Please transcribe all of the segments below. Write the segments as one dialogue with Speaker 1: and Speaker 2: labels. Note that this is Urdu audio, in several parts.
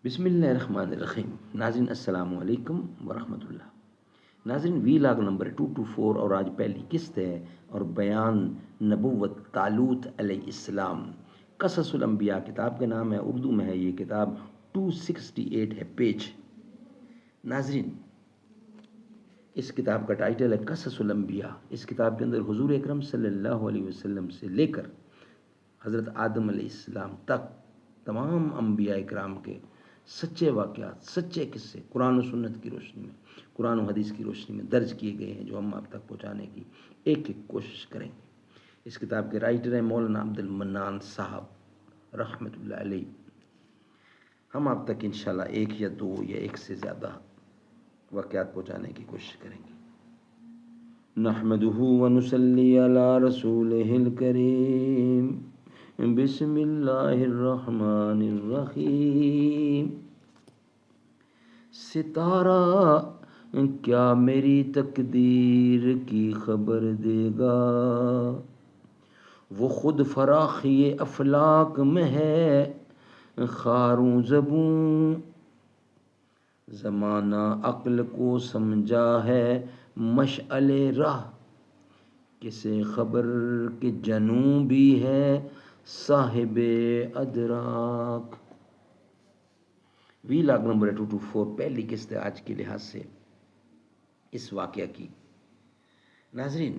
Speaker 1: بسم اللہ الرحمن الرحیم. ناظرین السلام علیکم ورحمۃ اللہ. ناظرین وی لاگ نمبر 224 اور آج پہلی قسط ہے اور بیان نبوت طالوت علیہ السلام. قصص الانبیاء کتاب کا نام ہے، اردو میں ہے یہ کتاب. 268 ہے پیج. ناظرین اس کتاب کا ٹائٹل ہے قصص الانبیاء. اس کتاب کے اندر حضور اکرم صلی اللہ علیہ وسلم سے لے کر حضرت آدم علیہ السلام تک تمام انبیاء اکرام کے سچے واقعات، سچے قصے قرآن و سنت کی روشنی میں، قرآن و حدیث کی روشنی میں درج کیے گئے ہیں، جو ہم آپ تک پہنچانے کی ایک کوشش کریں گے. اس کتاب کے رائٹر ہیں مولانا عبد المنان صاحب رحمۃ اللہ علیہ. ہم آپ تک انشاءاللہ ایک یا دو یا ایک سے زیادہ واقعات پہنچانے کی کوشش کریں گے. نحمدہ ونصلی علی رسولہ الکریم. بسم اللہ الرحمن الرحیم. ستارہ کیا میری تقدیر کی خبر دے گا، وہ خود فراخی افلاک میں ہے خاروں زبوں. زمانہ عقل کو سمجھا ہے مشعل راہ، کسے خبر کہ جنوں بھی ہے صاحب ادراک. وی لاگ نمبر 224 پہلی قسط ہے آج کے لحاظ سے اس واقعہ کی. ناظرین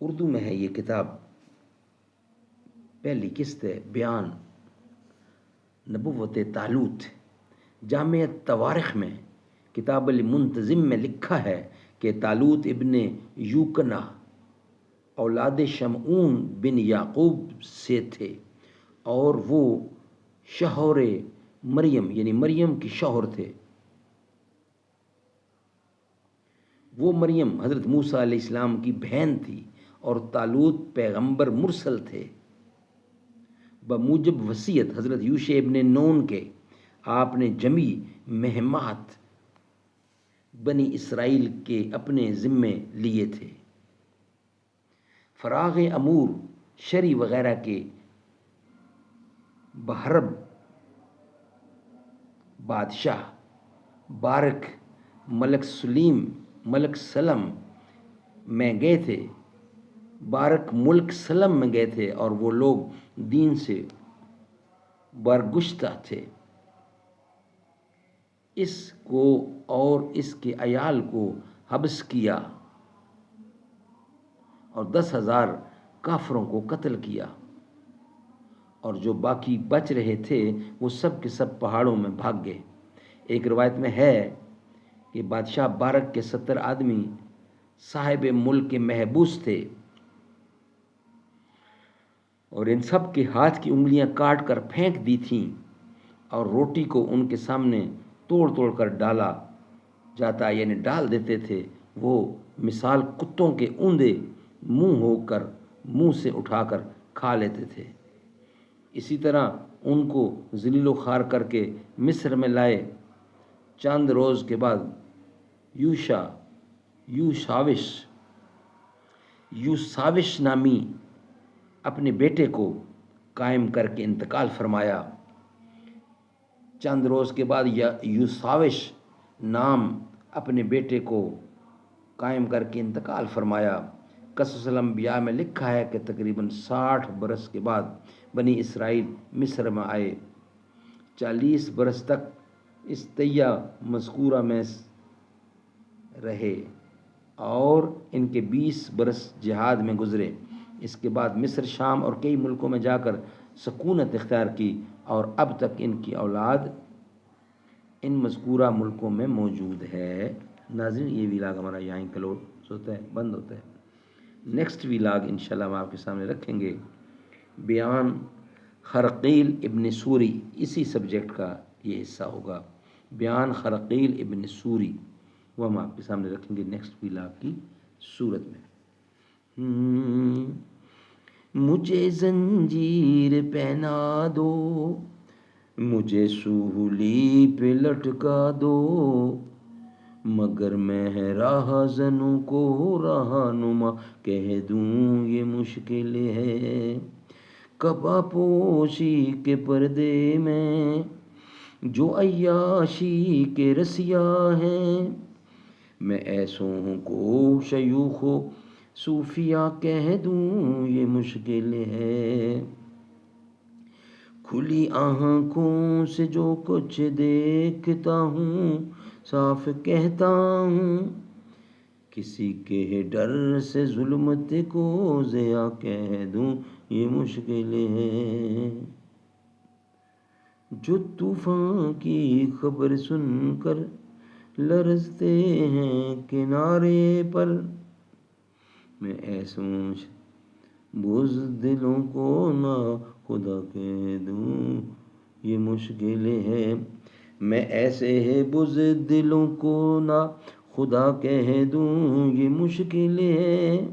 Speaker 1: اردو میں ہے یہ کتاب. پہلی قسط ہے بیان نبوت طالوت. جامع تواریخ میں کتاب المنتظم میں لکھا ہے کہ طالوت ابن یوکنہ اولاد شمعون بن یعقوب سے تھے، اور وہ شوہر مریم یعنی مریم کی شوہر تھے. وہ مریم حضرت موسیٰ علیہ السلام کی بہن تھی اور طالوت پیغمبر مرسل تھے. بموجب وصیت حضرت یوشع ابن نون کے آپ نے جمی مہمات بنی اسرائیل کے اپنے ذمے لیے تھے. فراغ امور شری وغیرہ کے بحرب بادشاہ بارک ملک سلم میں گئے تھے. بارک ملک سلم میں گئے تھے اور وہ لوگ دین سے برگشتہ تھے. اس کو اور اس کے عیال کو حبس کیا اور 10,000 کافروں کو قتل کیا، اور جو باقی بچ رہے تھے وہ سب کے سب پہاڑوں میں بھاگ گئے. ایک روایت میں ہے کہ بادشاہ بارک کے 70 آدمی صاحب ملک کے محبوس تھے، اور ان سب کے ہاتھ کی انگلیاں کاٹ کر پھینک دی تھیں، اور روٹی کو ان کے سامنے توڑ توڑ کر ڈالا جاتا یعنی ڈال دیتے تھے. وہ مثال کتوں کے اوندے منہ ہو کر منہ سے اٹھا کر کھا لیتے تھے. اسی طرح ان کو ذلیل و خوار کر کے مصر میں لائے. چند روز کے بعد یوساوش نامی اپنے بیٹے کو قائم کر کے انتقال فرمایا. چند روز کے بعد یوساوش نام اپنے بیٹے کو قائم کر کے انتقال فرمایا. قصص الانبیاء میں لکھا ہے کہ تقریباً 60 برس کے بعد بنی اسرائیل مصر میں آئے. 40 برس تک اس طیہ مذکورہ میں رہے اور ان کے 20 برس جہاد میں گزرے. اس کے بعد مصر، شام اور کئی ملکوں میں جا کر سکونت اختیار کی، اور اب تک ان کی اولاد ان مذکورہ ملکوں میں موجود ہے. ناظرین یہ ویلاگ ہمارا یہاں کلوز ہوتا ہے، بند ہوتا ہے. نیکسٹ ویلاگ انشاءاللہ ہم آپ کے سامنے رکھیں گے بیان خرقیل ابن سوری. اسی سبجیکٹ کا یہ حصہ ہوگا، بیان خرقیل ابن سوری. وہ ہم آپ کے سامنے رکھیں گے نیکسٹ ویلاگ کی صورت میں. مجھے زنجیر پہنا دو، مجھے سولی پہ لٹکا دو، مگر میں راہ زنوں کو رہنما کہہ دوں یہ مشکل ہے. قبا پوشی کے پردے میں جو عیاشی کے رسیا ہیں، میں ایسوں کو شیوخ و صوفیہ کہہ دوں یہ مشکل ہے۔ کھلی آنکھوں سے جو کچھ دیکھتا ہوں صاف کہتا ہوں، کسی کے ڈر سے ظلمت کو ضیا کہہ دوں یہ مشکل ہے۔ جو طوفان کی خبر سن کر لرزتے ہیں کنارے پر، میں ایسوں بزدلوں کو نہ خدا کہہ دوں یہ مشکل ہے۔ میں ایسے بزدلوں کو نہ خدا کہہ دوں یہ مشکل ہے،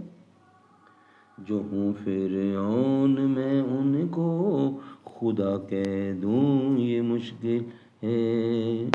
Speaker 1: جو ہوں فرعون میں ان کو خدا کہہ دوں یہ مشکل ہے۔